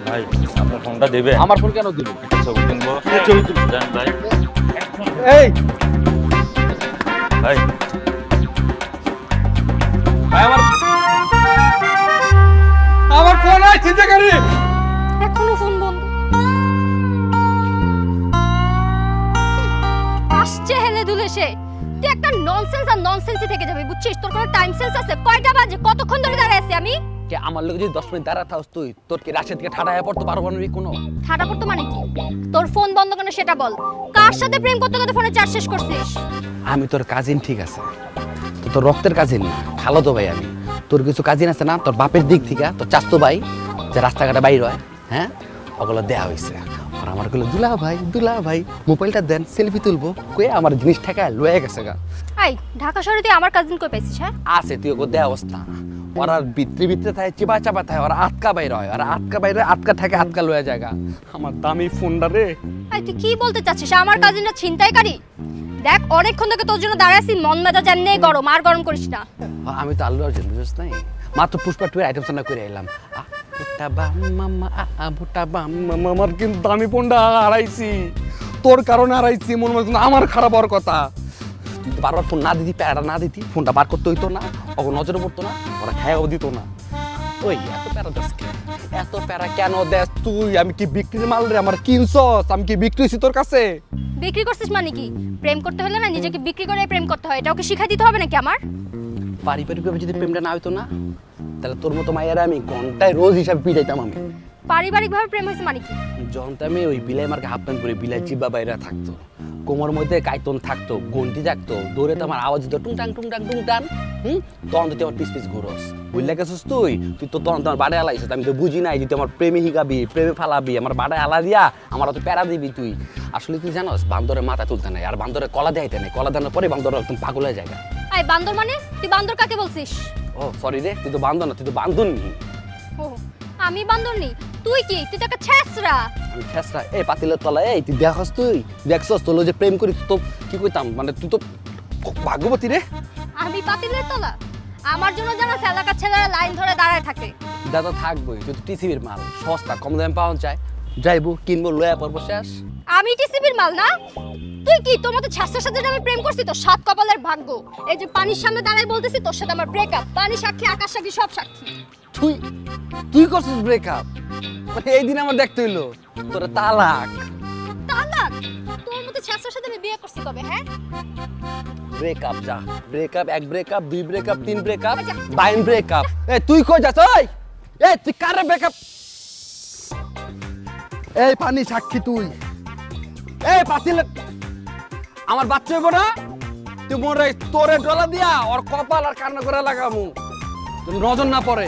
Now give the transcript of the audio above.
ভাই আপনার ফোনটা দেবে? আমার ফোন কেন দিবে? ছবি তুলবো। ছবি তুলবো। দেন ভাই। এই ভাই ভাই আমার ফোন আছে চিন্তা করি এখনো ফোন বন্ধ। আসছে হেলে দুলে সে। তুই একটা ননসেন্স আর ননসেন্সই থেকে যাবে, বুঝছিস? তোর কোনো টাইম সেন্স আছে? কয়টা বাজে? কতক্ষণ ধরে দাঁড়ায় আছি আমি? কে আমার লোক যদি 10 মিনিট দাঁড়া থাকস তুই তোর কি রাশেদ থেকে ঠাড়া হয়ে পড়তে পারবো না কোনো? ঠাটা পড়তো মানে কি? তোর ফোন বন্ধ কেন সেটা বল। কার সাথে প্রেম করতে করতে ফোনে চার্জ শেষ করছিস? আমি তোর কাজিন ঠিক আছে, তো তোর রক্তের কাজিন না, খালাতো ভাই আমি। তোর কিছু কাজিন আছে না তোর বাপের দিক থেকে, তোর চাচতো ভাই যে রাস্তাঘাটে বাইর হয়, হ্যাঁ ওগুলো দেয়া হয়েছে। আর আমার গুলো দুলা ভাই মোবাইলটা দেন সেলফি তুলবো, কয়ে আমার জিনিস ঠেকায় লয়ে গেছে গা। আই ঢাকা শহরে তুই আমার কাজিন কই পাইছিস? হ্যাঁ আছে তুই ওকে দেয়া অবস্থা। ওরা ভিতরে থাকে চিপা চাপা থাকে, ওরা আটকা বাইর হয়, ওরা আটকা বাইরে আটকা থাকে, আটকা লয়ে জায়গা। আমার দামি ফোনটা রে। আই তুই কি বলতে চাচ্ছিস? আমার কাজিনটা ছিনতাইকারী? দেখ অনেকক্ষণ থেকে তোর জন্য দাঁড়ায় আছি, মন মেজাজ এমনি গরম, আর গরম করিস না। আমি তো আল্লু অর্জুন, বুঝছ নাই? মাত্র পুষ্পা 2 আইটেম সং করে এলাম। আমার কিন্তু দামি ফোনটা হারাইছি, তোর কারণে হারাইছি। মনে মনে আমার খারাপ হওয়ার কথা। তুই তো বারবার ফোন না দিতি, প্যারা না দিতি, ফোনটা বার করতে হইতো না, ওকে নজরে পড়তো না, ওরা খায়াও দিত না। ওই এত প্যারা দেস কেন? এত প্যারা কেন দেস তুই? আমি কি বিক্রির মাল রে? আমার কিনছস? আমি কি বিক্রি হইছি তোর কাছে? বিক্রি করছিস মানে কি? প্রেম করতে হলে না নিজেকে বিক্রি করে প্রেম করতে হয়, এটা ওকে শিখাই দিতে হবে নাকি আমার? পারিবারিকভাবে যদি প্রেমটা না হইতো না, তাহলে তোর মতো মায়েরা আমি ঘন্টায় রোজ হিসাবে পিটাইতাম আমি। পারিবারিকভাবে প্রেম হয়েছে মানে কি? যখন আমি ওই বিলাই মার্কে হাফ প্যান্ট পরে বিলাই চিব্বা বাইরা থাকতো, কোমর মধ্যে কাইতন থাকতো, গন্টি থাকতো, দৌড়ে তো আমার আওয়াজ দিত টুংটাং টুংটাং টুংটাং। তখন তুই আমার পিস পিস ঘুরস, বুঝলে গেছিস তুই? তুই তো তখন তোমার বাড়ায় আলাইছিস, আমি তো বুঝি নাই যে তুই আমার প্রেমে হিগাবি, প্রেমে ফালাবি, আমার বাড়ায় আলা দিয়া আমার তো প্যারা দিবি তুই। আসলে তুই জানোস বান্দরের মাথা তুলতে নাই, আর বান্দরের কলা দেখাইতে নাই, কলা দেওয়ার পরে বান্দর একদম পাগল হয়ে যায়। আই বান্দর মানে? তুই বান্দর কাকে বলছিস? ও সরি রে, তুই তো বান্দর না, তুই তো বান্দরনি। ও আমি বান্দর নি? তুই কি? তুই তো একটা ছেঁচড়া। আমি ছেঁচড়া? এই পাতিলের তলা, এই তুই দেখস, তুই দেখছস তোর যে প্রেম করি তো কি কইতাম, মানে তুই তো ভাগ্যবতী রে। আমি পাতিলের তলা? আমার জন্য জানা এলাকার ছেলেরা লাইন ধরে দাঁড়ায় থাকে। দাদা থাকবোই, তুই তো টিসিবির মাল, সস্তা কম দামে পাওয়া যায়, যাইবো কিনবো লয়া পড়বো শেষ। আমি টিসিবির মাল না? তুই কি? তোর মতো ছাত্রের সাথে আমি প্রেম করছি তো সাত কপালের ভাগ্য। এই যে পানির সামনে দাঁড়ায় বলতেছি তোর সাথে আমার ব্রেকআপ, পানি সাক্ষী আকাশ সাক্ষী সব সাক্ষী। তুই তুই করছিস ব্রেকআপ? এই দিন আমার দেখতে হইলো তোর তালাক। তালাক? তোর মতো ছাত্রের সাথে আমি বিয়ে করছি কবে? হ্যাঁ ব্রেকআপ যা, ব্রেকআপ, এক ব্রেকআপ, 2 ব্রেকআপ, 3 ব্রেকআপ, 9 ব্রেকআপ। এই তুই কই যাস? এই তুই কারে ব্রেকআপ? এই পানি সাক্ষী তুই, এই পাতিলে আমার বাচ্চা হইব না? তুই মরে তোরে ডলা দিয়া ওর কপাল আর কান্না করে লাগামু, তুমি নজর না পড়ে।